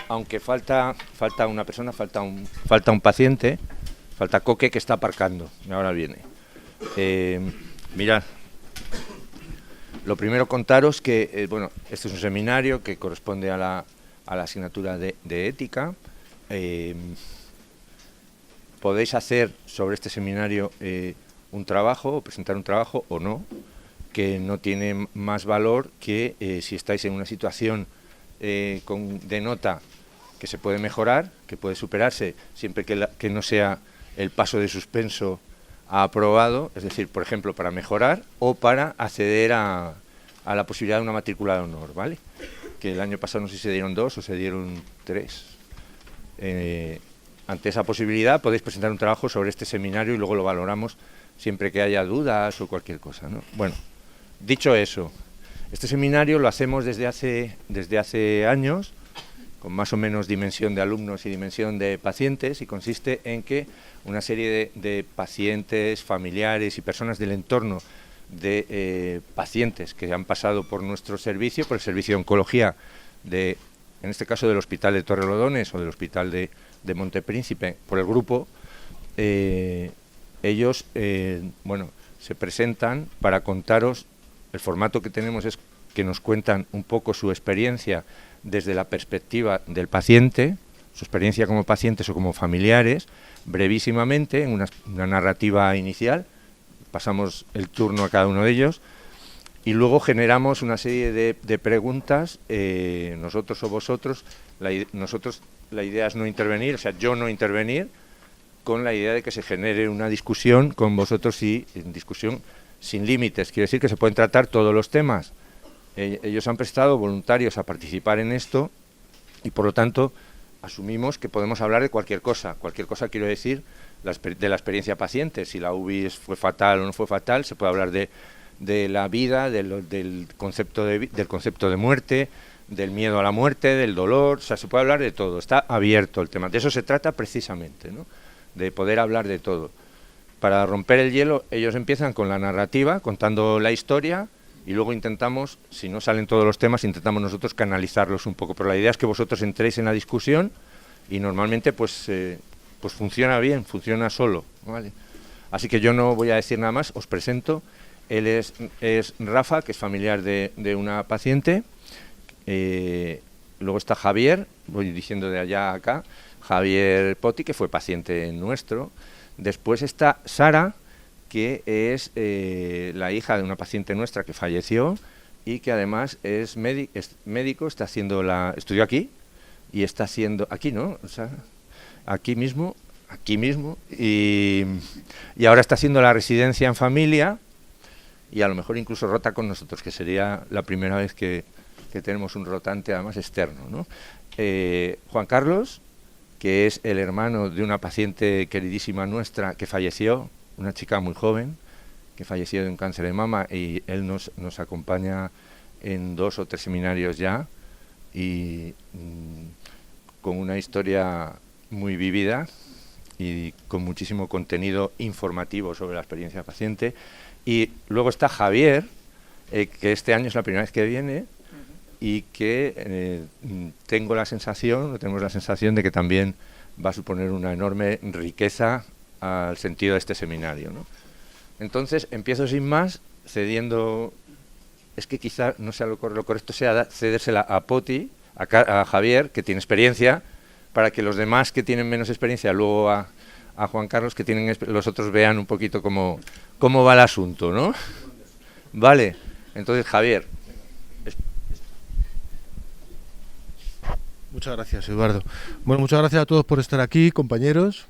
aunque falta una persona, falta un paciente, falta Coque, que está aparcando, y ahora viene. Mirad, lo primero contaros que, bueno, este es un seminario que corresponde a la asignatura de ética. Podéis hacer sobre este seminario un trabajo, o presentar un trabajo o no, que no tiene más valor que si estáis en una situación de nota que se puede mejorar, que puede superarse, siempre que no sea el paso de suspenso a aprobado, es decir, por ejemplo, para mejorar o para acceder a la posibilidad de una matrícula de honor, ¿vale? Que el año pasado no sé si se dieron 2 o se dieron 3. Ante esa posibilidad podéis presentar un trabajo sobre este seminario y luego lo valoramos siempre que haya dudas o cualquier cosa, ¿no? Bueno, dicho eso, este seminario lo hacemos desde hace años, con más o menos dimensión de alumnos y dimensión de pacientes, y consiste en que una serie de pacientes, familiares y personas del entorno de pacientes que han pasado por nuestro servicio, por el servicio de oncología, en este caso del Hospital de Torrelodones o del Hospital de Montepríncipe, por el grupo, ellos bueno, se presentan para contaros. El formato que tenemos es que nos cuentan un poco su experiencia desde la perspectiva del paciente, su experiencia como pacientes o como familiares, brevísimamente, en una narrativa inicial. Pasamos el turno a cada uno de ellos y luego generamos una serie de preguntas, nosotros o vosotros. La idea es no intervenir, o sea, yo no intervenir, con la idea de que se genere una discusión con vosotros y discusión sin límites. Quiere decir que se pueden tratar todos los temas. Ellos han prestado voluntarios a participar en esto y, por lo tanto, asumimos que podemos hablar de cualquier cosa. Cualquier cosa, quiero decir, de la experiencia paciente. Si la UBI fue fatal o no fue fatal, se puede hablar de la vida, del concepto de muerte, del miedo a la muerte, del dolor. O sea, se puede hablar de todo. Está abierto el tema. De eso se trata precisamente, ¿no? De poder hablar de todo. Para romper el hielo, ellos empiezan con la narrativa, contando la historia, y luego intentamos, si no salen todos los temas, intentamos nosotros canalizarlos un poco. Pero la idea es que vosotros entréis en la discusión y normalmente pues funciona bien, funciona solo, ¿vale? Así que yo no voy a decir nada más, os presento. Él es Rafa, que es familiar de una paciente. Luego está Javier, voy diciendo de allá a acá, Javier Poti, que fue paciente nuestro. Después está Sara, que es la hija de una paciente nuestra que falleció y que además es médico, estudió aquí y está haciendo, aquí no, o sea, aquí mismo, y ahora está haciendo la residencia en familia y a lo mejor incluso rota con nosotros, que sería la primera vez que tenemos un rotante además externo, ¿no? Juan Carlos, que es el hermano de una paciente queridísima nuestra que falleció, una chica muy joven, que falleció de un cáncer de mama, y él nos acompaña en 2 o 3 seminarios ya, y con una historia muy vivida y con muchísimo contenido informativo sobre la experiencia paciente. Y luego está Javier, que este año es la primera vez que viene, y que tenemos la sensación de que también va a suponer una enorme riqueza al sentido de este seminario, ¿no? Entonces, empiezo sin más, cediendo, es que quizá no sea lo correcto sea cedérsela a Poti, a Javier, que tiene experiencia, para que los demás que tienen menos experiencia, luego a Juan Carlos, que tienen los otros, vean un poquito cómo va el asunto, ¿no? Vale, entonces Javier. Muchas gracias, Eduardo. Bueno, muchas gracias a todos por estar aquí, compañeros,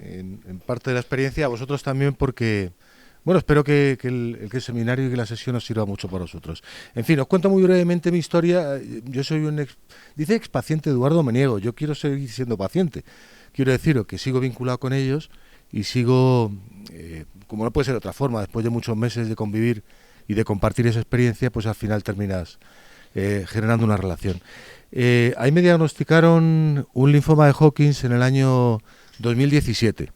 en parte de la experiencia, a vosotros también, porque, bueno, espero que el seminario y que la sesión os sirva mucho para vosotros. En fin, os cuento muy brevemente mi historia. Yo soy dice ex paciente de Eduardo, me niego, yo quiero seguir siendo paciente. Quiero deciros que sigo vinculado con ellos y sigo, como no puede ser de otra forma, después de muchos meses de convivir y de compartir esa experiencia, pues al final terminas generando una relación. Ahí me diagnosticaron un linfoma de Hodgkin en el año 2017.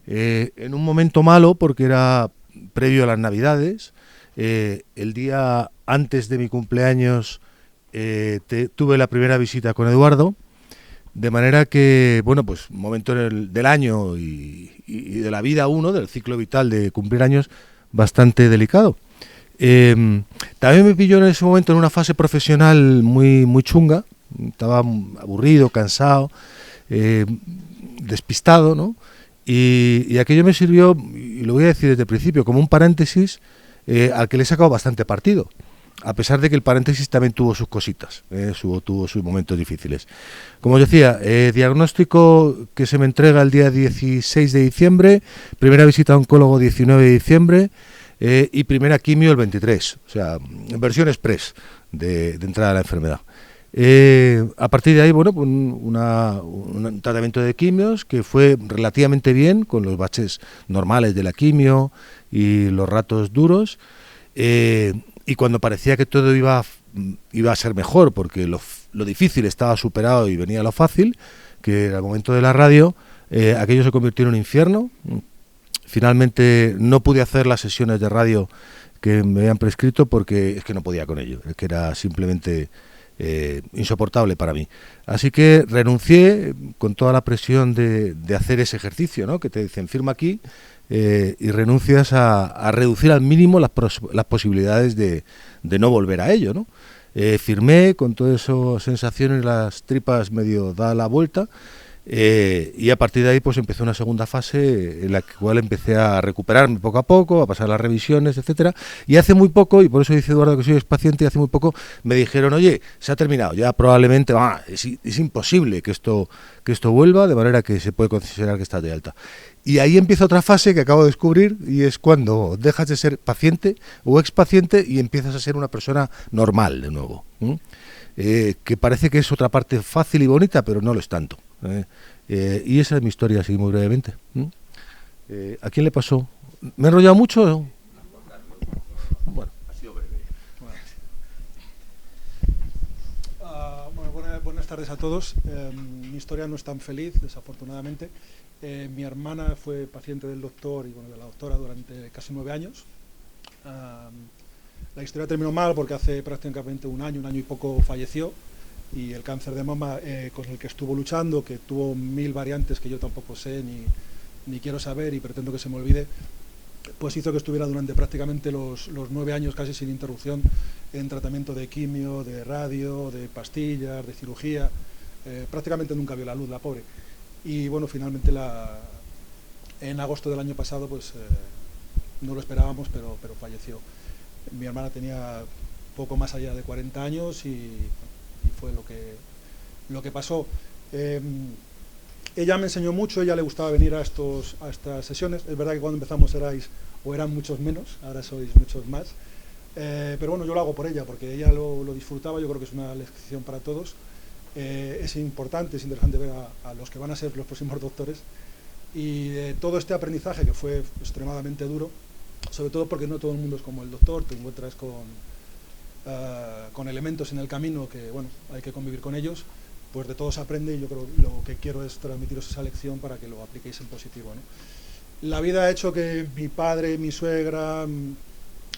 En un momento malo, porque era previo a las Navidades, el día antes de mi cumpleaños tuve la primera visita con Eduardo, de manera que, bueno, pues momento del año y de la vida uno, del ciclo vital de cumplir años, bastante delicado. También me pilló en ese momento en una fase profesional muy chunga, estaba aburrido, cansado, despistado, ¿no? Y aquello me sirvió, y lo voy a decir desde el principio, como un paréntesis al que le he sacado bastante partido, a pesar de que el paréntesis también tuvo sus cositas, tuvo sus momentos difíciles. Como os decía, diagnóstico que se me entrega el día 16 de diciembre, primera visita a oncólogo 19 de diciembre, y primera quimio el 23, o sea, versión express de entrada a la enfermedad. A partir de ahí, bueno, pues un tratamiento de quimios que fue relativamente bien, con los baches normales de la quimio y los ratos duros, y cuando parecía que todo iba a ser mejor, porque lo difícil estaba superado y venía lo fácil, que era el momento de la radio, aquello se convirtió en un infierno. Finalmente no pude hacer las sesiones de radio que me habían prescrito porque es que no podía con ello, es que era simplemente insoportable para mí. Así que renuncié con toda la presión de hacer ese ejercicio, ¿no? Que te dicen firma aquí y renuncias a reducir al mínimo las posibilidades de no volver a ello, ¿no? Firmé con todas esas sensaciones, las tripas medio da la vuelta. Y a partir de ahí pues empezó una segunda fase en la cual empecé a recuperarme poco a poco, a pasar las revisiones, etcétera. Y hace muy poco, y por eso dice Eduardo que soy expaciente, y hace muy poco me dijeron, oye, se ha terminado, ya probablemente es imposible que esto vuelva, de manera que se puede considerar que estás de alta. Y ahí empieza otra fase que acabo de descubrir, y es cuando dejas de ser paciente o expaciente y empiezas a ser una persona normal de nuevo, que parece que es otra parte fácil y bonita, pero no lo es tanto. Y esa es mi historia, así muy brevemente. ¿A quién le pasó? ¿Me he enrollado mucho? Bueno. Ha sido breve. Buenas tardes a todos. Mi historia no es tan feliz, desafortunadamente. Mi hermana fue paciente del doctor y de la doctora durante casi 9 años. La historia terminó mal porque hace prácticamente un año y poco falleció. Y el cáncer de mama con el que estuvo luchando, que tuvo 1000 variantes que yo tampoco sé ni quiero saber y pretendo que se me olvide, pues hizo que estuviera durante prácticamente los 9 años casi sin interrupción en tratamiento de quimio, de radio, de pastillas, de cirugía. Prácticamente nunca vio la luz, la pobre. Y bueno, finalmente en agosto del año pasado pues no lo esperábamos, pero falleció. Mi hermana tenía poco más allá de 40 años y fue lo que pasó. Ella me enseñó mucho, ella le gustaba venir a estas sesiones. Es verdad que cuando empezamos eran muchos menos, ahora sois muchos más. Pero bueno, yo lo hago por ella, porque ella lo disfrutaba, yo creo que es una lección para todos. Es importante, es interesante ver a los que van a ser los próximos doctores y de todo este aprendizaje que fue extremadamente duro, sobre todo porque no todo el mundo es como el doctor, te encuentras con elementos en el camino que, bueno, hay que convivir con ellos, pues de todo se aprende y yo creo que lo que quiero es transmitiros esa lección para que lo apliquéis en positivo, ¿no? La vida ha hecho que mi padre, mi suegra,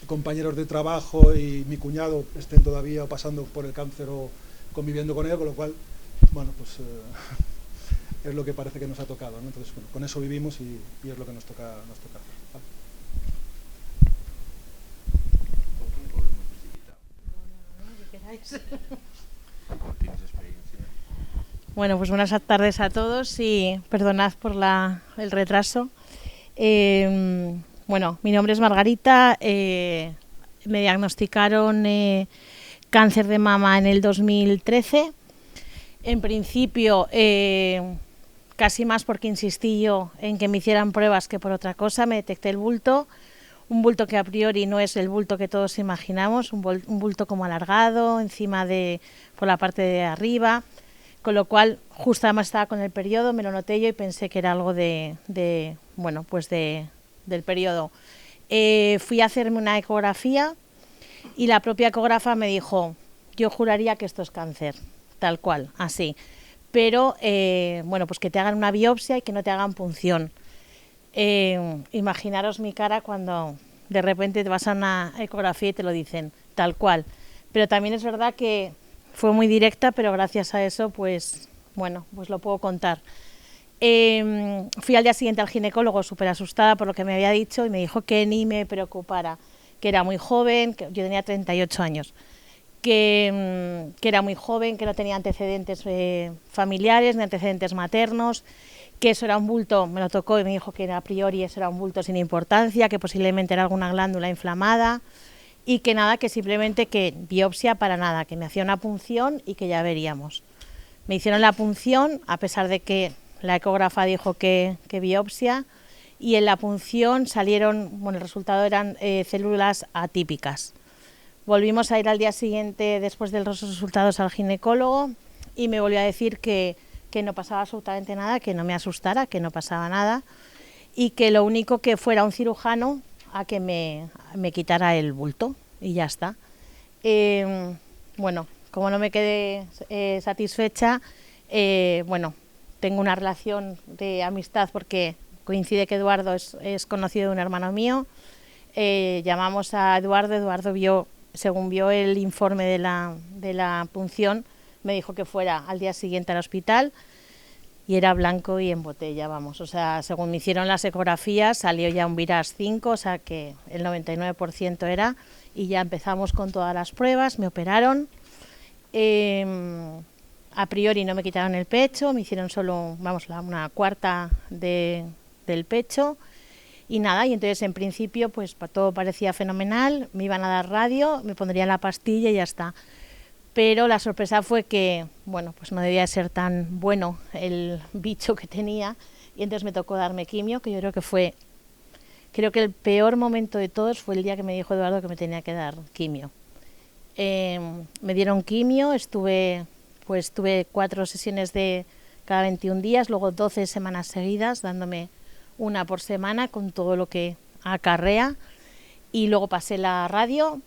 compañeros de trabajo y mi cuñado estén todavía pasando por el cáncer o conviviendo con él, con lo cual, bueno, pues es lo que parece que nos ha tocado, ¿no? Entonces, bueno, con eso vivimos y es lo que nos toca hacer, ¿vale? Bueno, pues buenas tardes a todos y perdonad por el retraso. Bueno, mi nombre es Margarita, me diagnosticaron cáncer de mama en el 2013. En principio, casi más porque insistí yo en que me hicieran pruebas que por otra cosa, me detecté el bulto. Un bulto que a priori no es el bulto que todos imaginamos, un bulto como alargado, por la parte de arriba, con lo cual justo además estaba con el periodo, me lo noté yo y pensé que era algo del periodo. Fui a hacerme una ecografía y la propia ecógrafa me dijo, yo juraría que esto es cáncer, tal cual, así, pero bueno, pues que te hagan una biopsia y que no te hagan punción. Imaginaros mi cara cuando de repente te vas a una ecografía y te lo dicen tal cual, pero también es verdad que fue muy directa, pero gracias a eso, pues bueno, pues lo puedo contar. Fui al día siguiente al ginecólogo súper asustada por lo que me había dicho y me dijo que ni me preocupara, que era muy joven, que yo tenía 38 años, que era muy joven, que no tenía antecedentes familiares ni antecedentes maternos, que eso era un bulto, me lo tocó y me dijo que a priori eso era un bulto sin importancia, que posiblemente era alguna glándula inflamada y que nada, que simplemente que biopsia para nada, que me hacía una punción y que ya veríamos. Me hicieron la punción, a pesar de que la ecógrafa dijo que biopsia, y en la punción salieron, bueno, el resultado eran células atípicas. Volvimos a ir al día siguiente, después de los resultados, al ginecólogo y me volvió a decir que no pasaba absolutamente nada, que no me asustara, que no pasaba nada y que lo único que fuera un cirujano a que me quitara el bulto y ya está. Bueno, como no me quedé satisfecha, bueno, tengo una relación de amistad porque coincide que Eduardo es conocido de un hermano mío. Llamamos a Eduardo vio, según vio el informe de la punción, me dijo que fuera al día siguiente al hospital y era blanco y en botella, vamos. O sea, según me hicieron las ecografías, salió ya un Viras 5, o sea que el 99% era, y ya empezamos con todas las pruebas, me operaron. A priori no me quitaron el pecho, me hicieron solo, vamos, una cuarta del pecho y nada, y entonces en principio pues todo parecía fenomenal, me iban a dar radio, me pondrían la pastilla y ya está. Pero la sorpresa fue que, bueno, pues no debía ser tan bueno el bicho que tenía y entonces me tocó darme quimio, que yo creo que el peor momento de todos fue el día que me dijo Eduardo que me tenía que dar quimio. Me dieron quimio, tuve 4 sesiones de cada 21 días, luego 12 semanas seguidas, dándome una por semana con todo lo que acarrea, y luego pasé la radio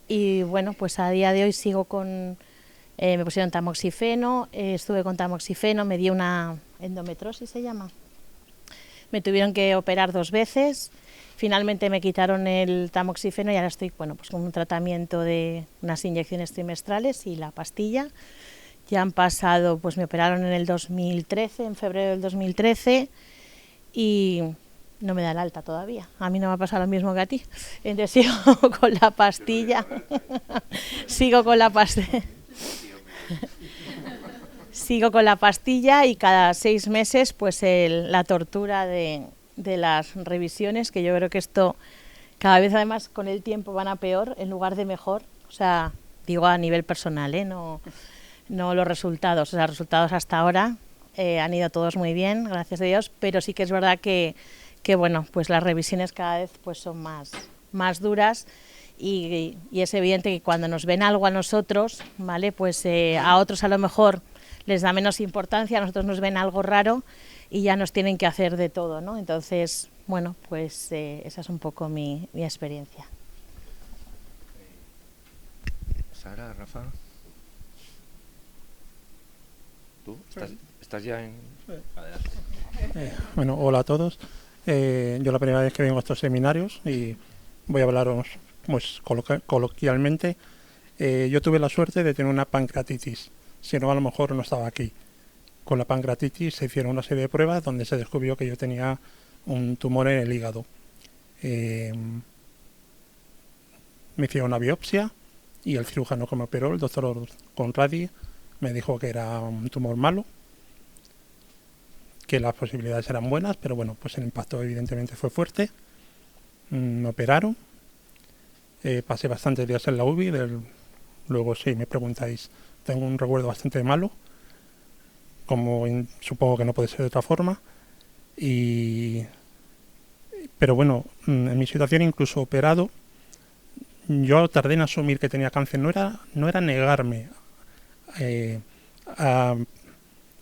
y bueno, pues a día de hoy sigo con, me pusieron tamoxifeno, estuve con tamoxifeno, me dio una endometriosis, se llama, me tuvieron que operar 2 veces, finalmente me quitaron el tamoxifeno y ahora estoy, bueno, pues con un tratamiento de unas inyecciones trimestrales y la pastilla. Ya han pasado, pues me operaron en el 2013, en febrero del 2013, y no me da el alta todavía. A mí no me ha pasado lo mismo que a ti. Entonces sigo con la pastilla. Sigo con la pastilla y cada 6 meses pues la tortura de las revisiones, que yo creo que esto cada vez además con el tiempo van a peor en lugar de mejor. O sea, digo a nivel personal, no los resultados. O sea, los resultados hasta ahora han ido todos muy bien, gracias a Dios, pero sí que es verdad que bueno, pues las revisiones cada vez pues son más duras y es evidente que cuando nos ven algo a nosotros, ¿vale? Pues a otros a lo mejor les da menos importancia, a nosotros nos ven algo raro y ya nos tienen que hacer de todo, ¿no? Entonces, bueno, pues esa es un poco mi experiencia. Sara, Rafa. ¿Tú? ¿Estás ya en...? Sí. Adelante. Bueno, hola a todos. Yo la primera vez que vengo a estos seminarios y voy a hablaros pues, coloquialmente. Yo tuve la suerte de tener una pancreatitis, si no a lo mejor no estaba aquí. Con la pancreatitis se hicieron una serie de pruebas donde se descubrió que yo tenía un tumor en el hígado. Me hicieron una biopsia y el cirujano que me operó, el doctor Conradi, me dijo que era un tumor malo, que las posibilidades eran buenas, pero bueno, pues el impacto evidentemente fue fuerte. Me operaron, pasé bastantes días en la UBI, luego si me preguntáis, tengo un recuerdo bastante malo, como supongo que no puede ser de otra forma, pero bueno, en mi situación incluso operado, yo tardé en asumir que tenía cáncer, no era negarme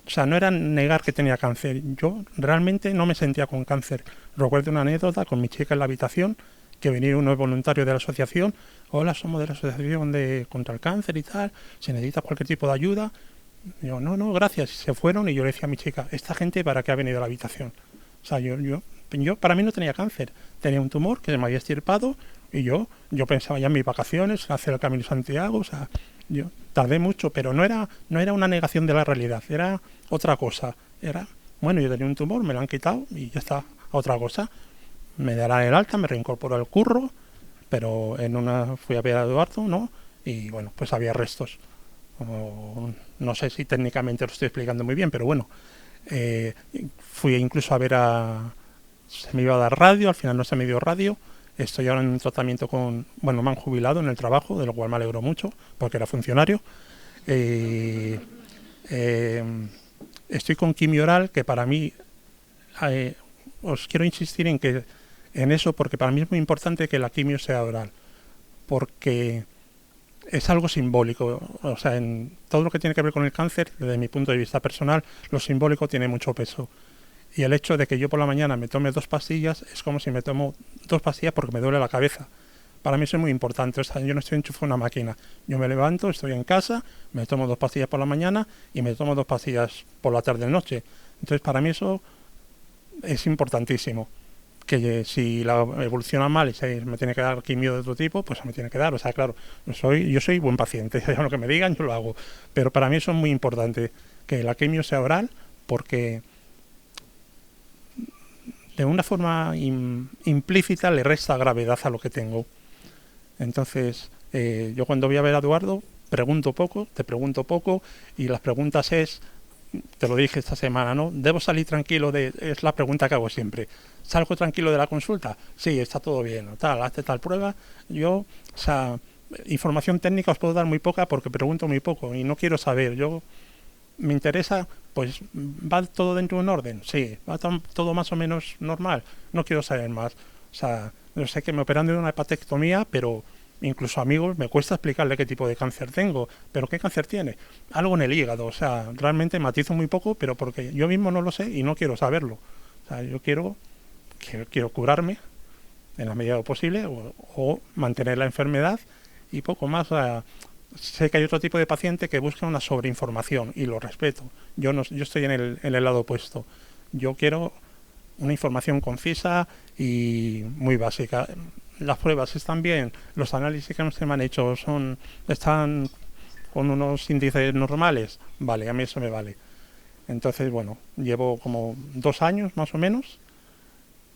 o sea, no era negar que tenía cáncer. Yo realmente no me sentía con cáncer. Recuerdo una anécdota con mi chica en la habitación, que venía uno voluntario de la asociación. Hola, somos de la asociación contra el cáncer y tal. Si necesitas cualquier tipo de ayuda. Yo, no, gracias. Y se fueron y yo le decía a mi chica, ¿esta gente para qué ha venido a la habitación? O sea, yo para mí no tenía cáncer. Tenía un tumor que se me había extirpado y yo pensaba ya en mis vacaciones, hacer el Camino de Santiago. O sea, Yo tardé mucho, pero no era una negación de la realidad, era otra cosa. Era, bueno, yo tenía un tumor, me lo han quitado y ya está, otra cosa. Me darán el alta, me reincorporó al curro, pero fui a ver a Eduardo, ¿no? Y bueno, pues había restos. No sé si técnicamente lo estoy explicando muy bien, pero bueno, fui incluso a ver se me iba a dar radio, al final no se me dio radio. Estoy ahora en un tratamiento me han jubilado en el trabajo, de lo cual me alegro mucho, porque era funcionario. Estoy con quimio oral, que para mí, os quiero insistir en eso, porque para mí es muy importante que la quimio sea oral, porque es algo simbólico. O sea, en todo lo que tiene que ver con el cáncer, desde mi punto de vista personal, lo simbólico tiene mucho peso. Y el hecho de que yo por la mañana me tome 2 pastillas es como si me tomo 2 pastillas porque me duele la cabeza. Para mí eso es muy importante. O sea, yo no estoy enchufado a una máquina. Yo me levanto, estoy en casa, me tomo 2 pastillas por la mañana y me tomo 2 pastillas por la tarde-noche. Entonces, para mí eso es importantísimo. Que si la evoluciona mal y me tiene que dar quimio de otro tipo, pues me tiene que dar. O sea, claro, yo soy buen paciente. Lo que me digan, yo lo hago. Pero para mí eso es muy importante, que la quimio sea oral, porque de una forma implícita le resta gravedad a lo que tengo. Entonces, yo cuando voy a ver a Eduardo, te pregunto poco, y las preguntas te lo dije esta semana, ¿no? ¿Debo salir tranquilo es la pregunta que hago siempre. ¿Salgo tranquilo de la consulta? Sí, está todo bien, hazte tal prueba. Yo, información técnica os puedo dar muy poca porque pregunto muy poco y no quiero saber. Me interesa, pues, ¿va todo dentro de un orden? Sí. ¿Va todo más o menos normal? No quiero saber más. O sea, yo sé que me operan de una hepatectomía, pero incluso amigos me cuesta explicarle qué tipo de cáncer tengo. ¿Pero qué cáncer tiene? Algo en el hígado. O sea, realmente matizo muy poco, pero porque yo mismo no lo sé y no quiero saberlo. O sea, yo quiero curarme en la medida de lo posible o mantener la enfermedad y poco más. O sea, sé que hay otro tipo de paciente que busca una sobreinformación y lo respeto. Yo estoy en el lado opuesto. Yo quiero una información concisa y muy básica. Las pruebas están bien, los análisis que se me han hecho están con unos índices normales. Vale, a mí eso me vale. Entonces, bueno, llevo como 2 años más o menos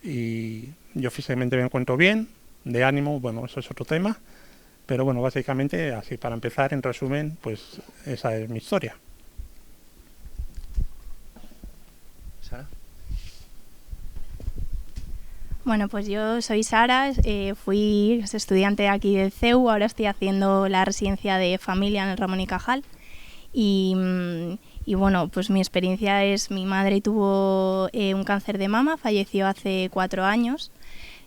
y yo físicamente me encuentro bien, de ánimo, bueno, eso es otro tema. Pero bueno, básicamente, así para empezar, en resumen, pues esa es mi historia. ¿Sara? Bueno, pues yo soy Sara, fui estudiante aquí del CEU, ahora estoy haciendo la residencia de familia en el Ramón y Cajal. Y bueno, pues mi experiencia es, mi madre tuvo un cáncer de mama, falleció hace 4 años.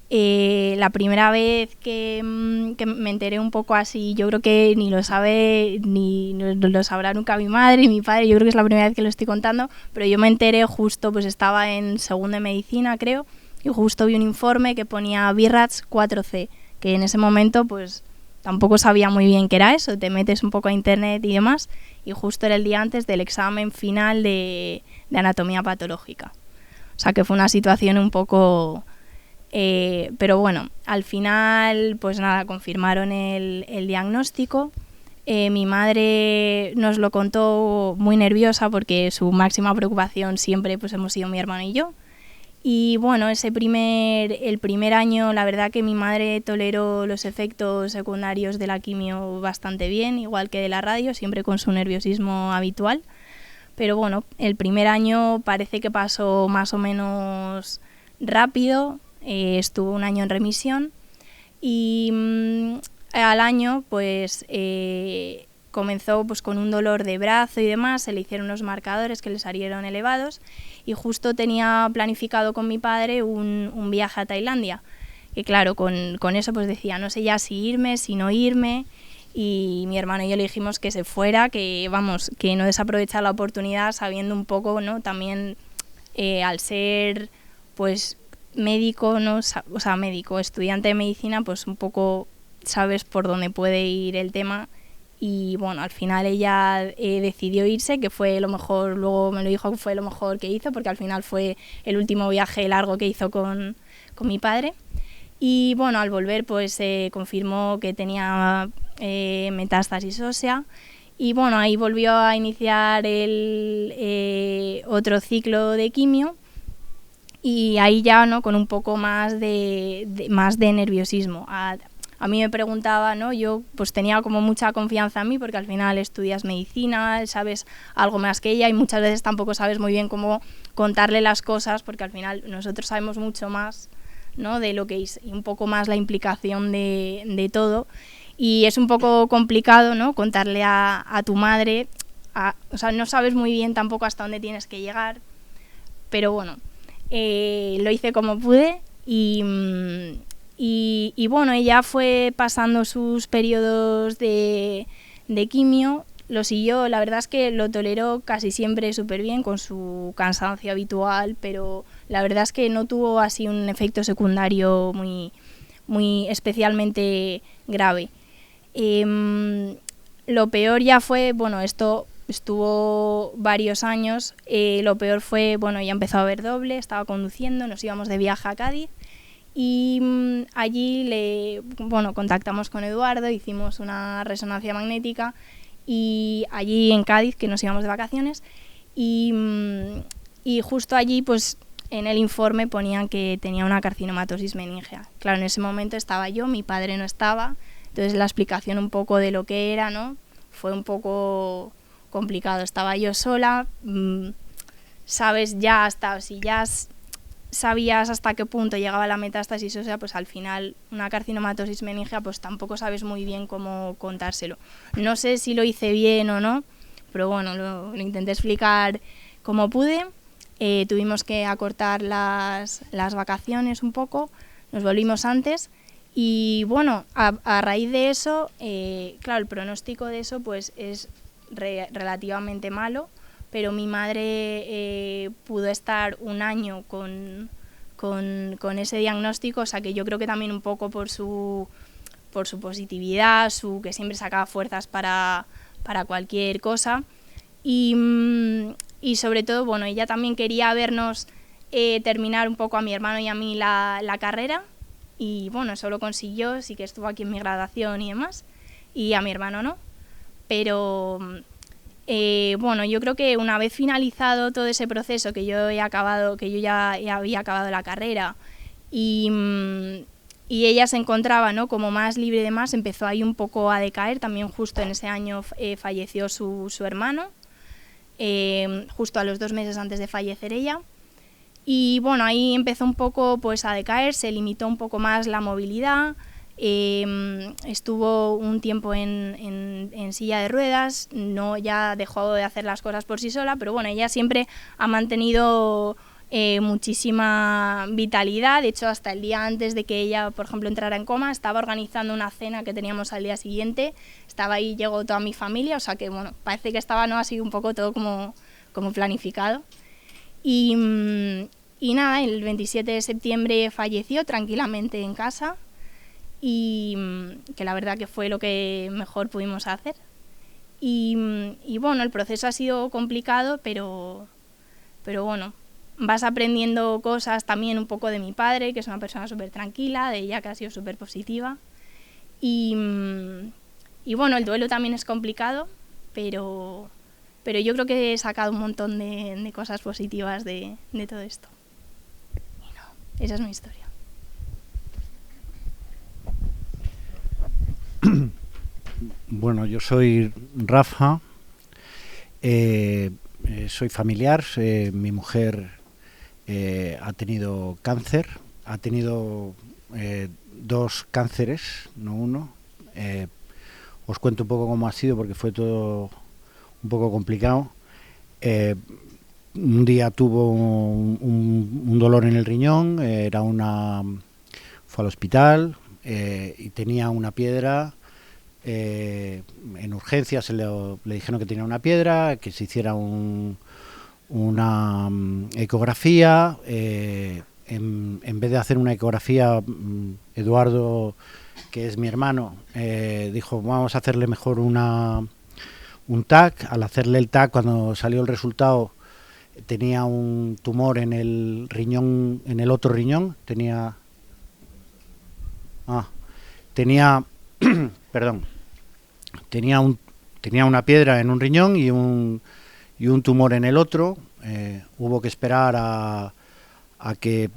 La primera vez que me enteré un poco así, yo creo que ni lo sabrá nunca mi madre y mi padre, yo creo que es la primera vez que lo estoy contando, pero yo me enteré justo, pues estaba en segundo de medicina, creo, y justo vi un informe que ponía BIRATS 4C, que en ese momento pues tampoco sabía muy bien qué era eso, te metes un poco a internet y demás, y justo era el día antes del examen final de anatomía patológica. O sea que fue una situación un poco... pero bueno, al final, pues nada, confirmaron el diagnóstico. Mi madre nos lo contó muy nerviosa porque su máxima preocupación siempre pues hemos sido mi hermano y yo. Y bueno, el primer año la verdad que mi madre toleró los efectos secundarios de la quimio bastante bien, igual que de la radio, siempre con su nerviosismo habitual. Pero bueno, el primer año parece que pasó más o menos rápido. Estuvo 1 año en remisión y al año pues comenzó pues con un dolor de brazo y demás, se le hicieron unos marcadores que le salieron elevados y justo tenía planificado con mi padre un viaje a Tailandia, que claro, con eso pues decía, no sé ya si irme, si no irme, y mi hermano y yo le dijimos que se fuera, que vamos, que no desaprovechar la oportunidad sabiendo un poco, ¿no? También al ser pues médico, ¿no? O sea, médico, estudiante de medicina, pues un poco sabes por dónde puede ir el tema. Y bueno, al final ella decidió irse, que fue lo mejor, luego me lo dijo que fue lo mejor que hizo, porque al final fue el último viaje largo que hizo con mi padre. Y bueno, al volver pues confirmó que tenía metástasis ósea. Y bueno, ahí volvió a iniciar el otro ciclo de quimio, y ahí ya, ¿no?, con un poco más de nerviosismo. A mí me preguntaba, ¿no?, yo pues tenía como mucha confianza en mí, porque al final estudias medicina, sabes algo más que ella, y muchas veces tampoco sabes muy bien cómo contarle las cosas, porque al final nosotros sabemos mucho más, ¿no?, de lo que es, y un poco más la implicación de todo. Y es un poco complicado, ¿no?, contarle a tu madre, o sea, no sabes muy bien tampoco hasta dónde tienes que llegar, pero bueno, lo hice como pude, y bueno, ella fue pasando sus periodos de quimio, lo siguió, la verdad es que lo toleró casi siempre súper bien, con su cansancio habitual, pero la verdad es que no tuvo así un efecto secundario muy especialmente grave. Lo peor ya fue, bueno, esto estuvo varios años, lo peor fue, bueno, ella empezó a ver doble, estaba conduciendo, nos íbamos de viaje a Cádiz, y allí contactamos con Eduardo, hicimos una resonancia magnética, y allí en Cádiz, que nos íbamos de vacaciones, y justo allí pues en el informe ponían que tenía una carcinomatosis meningea. Claro, en ese momento estaba yo, mi padre no estaba. Entonces la explicación un poco de lo que era, ¿no?, fue un poco complicado. Estaba yo sola, sabes ya hasta, si ya sabías hasta qué punto llegaba la metástasis, o sea, pues al final una carcinomatosis meningea pues tampoco sabes muy bien cómo contárselo. No sé si lo hice bien o no, pero bueno, lo intenté explicar como pude. Tuvimos que acortar las vacaciones un poco, nos volvimos antes. Y bueno, a raíz de eso, claro, el pronóstico de eso pues es relativamente malo, pero mi madre pudo estar un año con ese diagnóstico, o sea que yo creo que también un poco por su positividad, que siempre sacaba fuerzas para cualquier cosa, y sobre todo, bueno, ella también quería vernos terminar un poco a mi hermano y a mí la carrera. Y bueno, eso lo consiguió, sí que estuvo aquí en mi graduación y demás, y a mi hermano no. Pero bueno, yo creo que una vez finalizado todo ese proceso, que yo ya había acabado la carrera, y ella se encontraba, ¿no?, como más libre y demás, empezó ahí un poco a decaer. También justo en ese año falleció su hermano, justo a los 2 meses antes de fallecer ella. Y bueno, ahí empezó un poco pues a decaer, se limitó un poco más la movilidad, estuvo un tiempo en silla de ruedas, ya dejó de hacer las cosas por sí sola, pero bueno, ella siempre ha mantenido muchísima vitalidad. De hecho, hasta el día antes de que ella, por ejemplo, entrara en coma, estaba organizando una cena que teníamos al día siguiente, estaba ahí, llegó toda mi familia, o sea que bueno, parece que estaba, ¿no?, así un poco todo como planificado. Y nada, el 27 de septiembre falleció tranquilamente en casa, y que la verdad que fue lo que mejor pudimos hacer. Y bueno, el proceso ha sido complicado, pero bueno, vas aprendiendo cosas también un poco de mi padre, que es una persona súper tranquila, de ella que ha sido súper positiva. Y bueno, el duelo también es complicado, pero yo creo que he sacado un montón de cosas positivas de todo esto. Y no, esa es mi historia. Bueno, yo soy Rafa, soy familiar, mi mujer ha tenido cáncer, ha tenido 2 cánceres, no uno. Os cuento un poco cómo ha sido, porque fue todo un poco complicado. Un día tuvo un dolor en el riñón, fue al hospital y tenía una piedra. En urgencias le dijeron que tenía una piedra, que se hiciera una ecografía. En vez de hacer una ecografía, Eduardo, que es mi hermano, dijo: vamos a hacerle mejor un TAC. Al hacerle el TAC, cuando salió el resultado, tenía un tumor en el riñón, en el otro riñón, tenía tenía, perdón, tenía una piedra en un riñón y un tumor en el otro. Hubo que esperar a que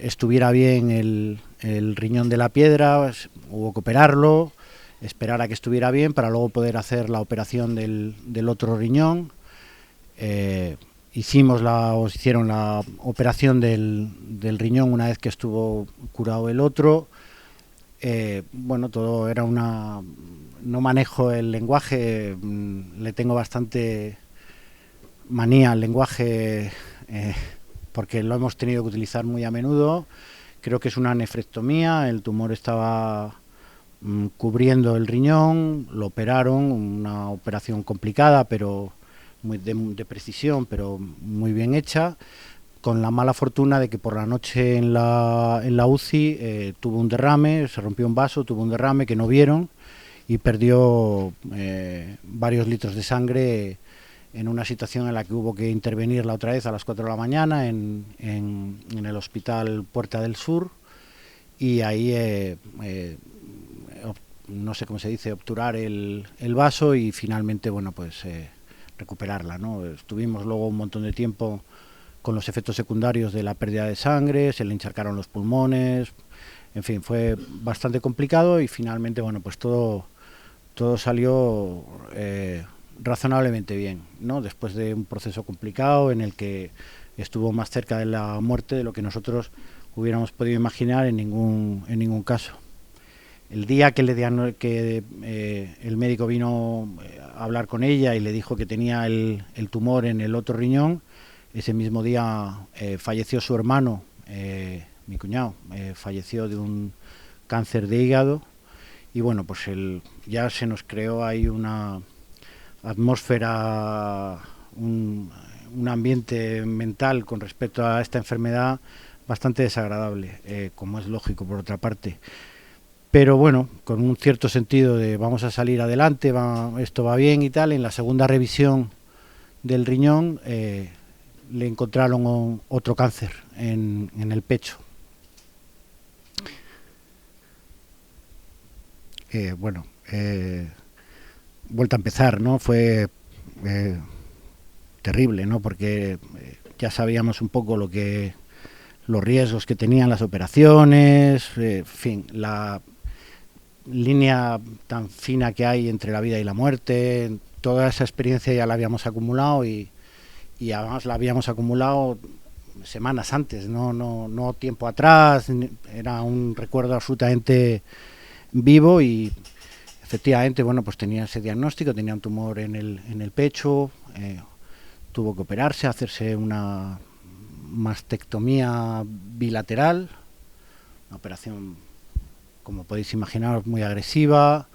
estuviera bien el riñón de la piedra, hubo que operarlo, esperar a que estuviera bien para luego poder hacer la operación del otro riñón. Hicieron la operación del riñón una vez que estuvo curado el otro. Bueno, todo era no manejo el lenguaje, le tengo bastante manía al lenguaje, porque lo hemos tenido que utilizar muy a menudo. Creo que es una nefrectomía, el tumor estaba cubriendo el riñón, lo operaron, una operación complicada, pero muy de precisión, pero muy bien hecha, con la mala fortuna de que por la noche en la UCI tuvo un derrame, se rompió un vaso, tuvo un derrame que no vieron y perdió varios litros de sangre en una situación en la que hubo que intervenirla otra vez a las 4 de la mañana en el hospital Puerta del Sur, y ahí no sé cómo se dice, obturar el vaso y finalmente, bueno, pues recuperarla, ¿no? Estuvimos luego un montón de tiempo con los efectos secundarios de la pérdida de sangre, se le encharcaron los pulmones, en fin, fue bastante complicado y finalmente, bueno, pues todo salió razonablemente bien, ¿no? Después de un proceso complicado en el que estuvo más cerca de la muerte de lo que nosotros hubiéramos podido imaginar en ningún caso. El día que el médico vino a hablar con ella y le dijo que tenía el tumor en el otro riñón, ese mismo día falleció su hermano, mi cuñado, falleció de un cáncer de hígado, y bueno, pues ya se nos creó ahí una atmósfera, un ambiente mental con respecto a esta enfermedad bastante desagradable, como es lógico por otra parte. Pero bueno, con un cierto sentido de vamos a salir adelante, esto va bien y tal. En la segunda revisión del riñón le encontraron otro cáncer en el pecho. Vuelta a empezar, ¿no? Fue terrible, ¿no? Porque ya sabíamos un poco los riesgos que tenían las operaciones, en fin, la línea tan fina que hay entre la vida y la muerte. Toda esa experiencia ya la habíamos acumulado y además la habíamos acumulado semanas antes, no tiempo atrás. Era un recuerdo absolutamente vivo y efectivamente, bueno, pues tenía ese diagnóstico, tenía un tumor en el pecho, tuvo que operarse, hacerse una mastectomía bilateral, una operación, como podéis imaginar, muy agresiva.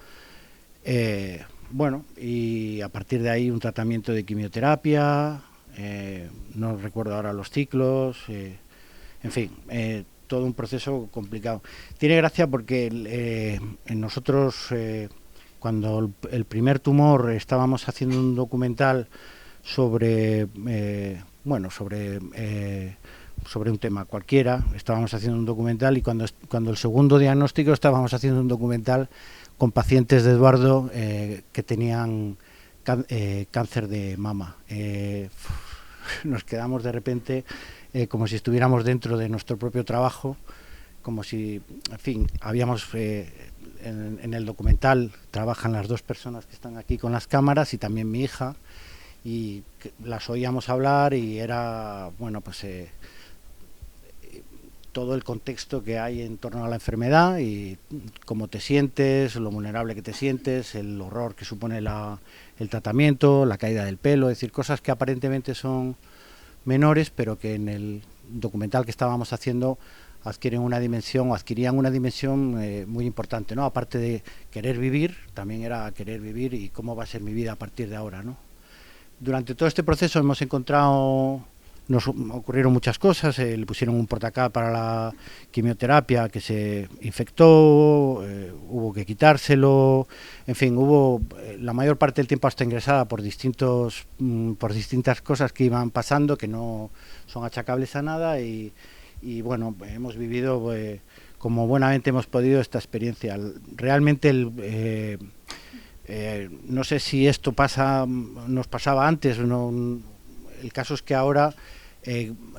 Bueno, y a partir de ahí un tratamiento de quimioterapia, no recuerdo ahora los ciclos, en fin, todo un proceso complicado. Tiene gracia porque nosotros, cuando el primer tumor, estábamos haciendo un documental sobre un tema cualquiera, estábamos haciendo un documental, y cuando el segundo diagnóstico estábamos haciendo un documental con pacientes de Eduardo que tenían cáncer de mama. Nos quedamos de repente como si estuviéramos dentro de nuestro propio trabajo, como si, en fin, habíamos en el documental trabajan las dos personas que están aquí con las cámaras y también mi hija, y las oíamos hablar y era, bueno, pues todo el contexto que hay en torno a la enfermedad y cómo te sientes, lo vulnerable que te sientes, el horror que supone el tratamiento, la caída del pelo, es decir, cosas que aparentemente son menores, pero que en el documental que estábamos haciendo adquirían una dimensión muy importante, ¿no? Aparte de querer vivir, también era querer vivir y cómo va a ser mi vida a partir de ahora, ¿no? Durante todo este proceso nos ocurrieron muchas cosas. Le pusieron un portacá para la quimioterapia que se infectó, hubo que quitárselo, en fin, hubo la mayor parte del tiempo hasta ingresada por distintas cosas que iban pasando que no son achacables a nada, y bueno, hemos vivido como buenamente hemos podido esta experiencia. Realmente no sé si esto nos pasaba antes, no, el caso es que ahora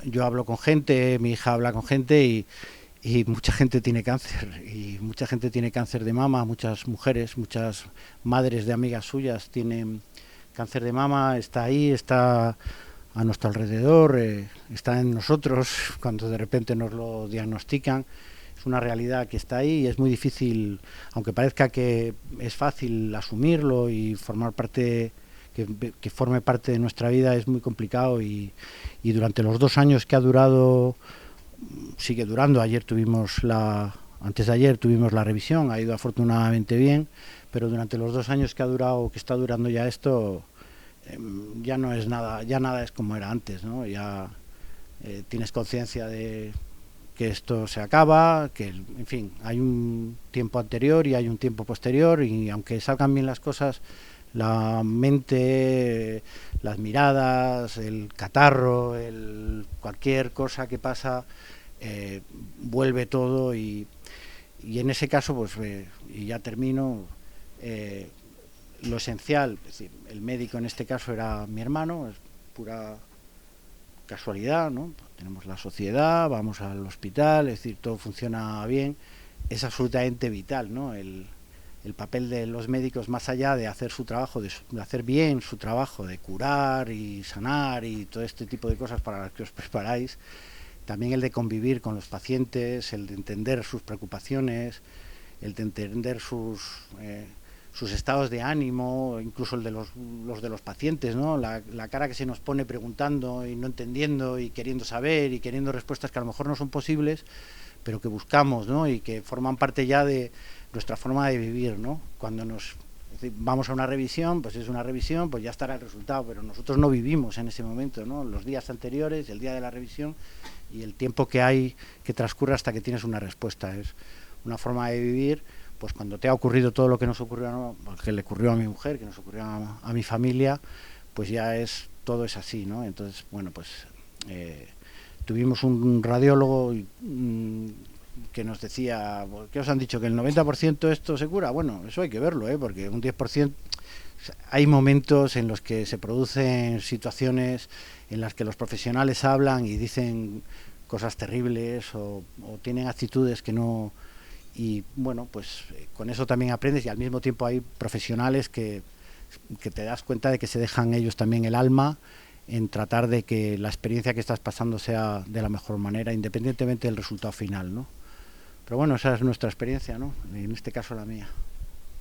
yo hablo con gente, mi hija habla con gente y mucha gente tiene cáncer, y mucha gente tiene cáncer de mama, muchas mujeres, muchas madres de amigas suyas tienen cáncer de mama, está ahí, está a nuestro alrededor, está en nosotros cuando de repente nos lo diagnostican. Es una realidad que está ahí y es muy difícil, aunque parezca que es fácil asumirlo y formar parte, que forme parte de nuestra vida, es muy complicado y durante los 2 años que ha durado, sigue durando. Antes de ayer tuvimos la revisión, ha ido afortunadamente bien, pero durante los 2 años que está durando ya esto, ya no es nada, ya nada es como era antes, ¿no? Ya tienes conciencia de que esto se acaba, que, en fin, hay un tiempo anterior y hay un tiempo posterior, y aunque salgan bien las cosas, la mente, las miradas, el catarro, cualquier cosa que pasa, vuelve todo y en ese caso, pues, y ya termino, lo esencial, es decir, el médico en este caso era mi hermano, es pura casualidad, ¿no? Tenemos la sociedad, vamos al hospital, es decir, todo funciona bien, es absolutamente vital, ¿no? El papel de los médicos, más allá de hacer su trabajo, de hacer bien su trabajo, de curar y sanar y todo este tipo de cosas para las que os preparáis, también el de convivir con los pacientes, el de entender sus preocupaciones, el de entender sus estados de ánimo, incluso el de los de los pacientes, ¿no? La cara que se nos pone preguntando y no entendiendo y queriendo saber y queriendo respuestas que a lo mejor no son posibles, pero que buscamos, ¿no? Y que forman parte ya de nuestra forma de vivir, ¿no? Cuando vamos a una revisión, pues es una revisión, pues ya estará el resultado, pero nosotros no vivimos en ese momento, ¿no? Los días anteriores, el día de la revisión y el tiempo que transcurre hasta que tienes una respuesta. Es una forma de vivir. Pues cuando te ha ocurrido todo lo que nos ocurrió, ¿no? Que le ocurrió a mi mujer, que nos ocurrió a mi familia, pues ya todo es así, ¿no? Entonces, bueno, pues tuvimos un radiólogo que nos decía, ¿qué os han dicho? ¿Que el 90% esto se cura? Bueno, eso hay que verlo, porque un 10%, hay momentos en los que se producen situaciones en las que los profesionales hablan y dicen cosas terribles o tienen actitudes que no... Y bueno, pues con eso también aprendes, y al mismo tiempo hay profesionales que te das cuenta de que se dejan ellos también el alma en tratar de que la experiencia que estás pasando sea de la mejor manera, independientemente del resultado final, ¿no? Pero bueno, esa es nuestra experiencia, ¿no? En este caso la mía.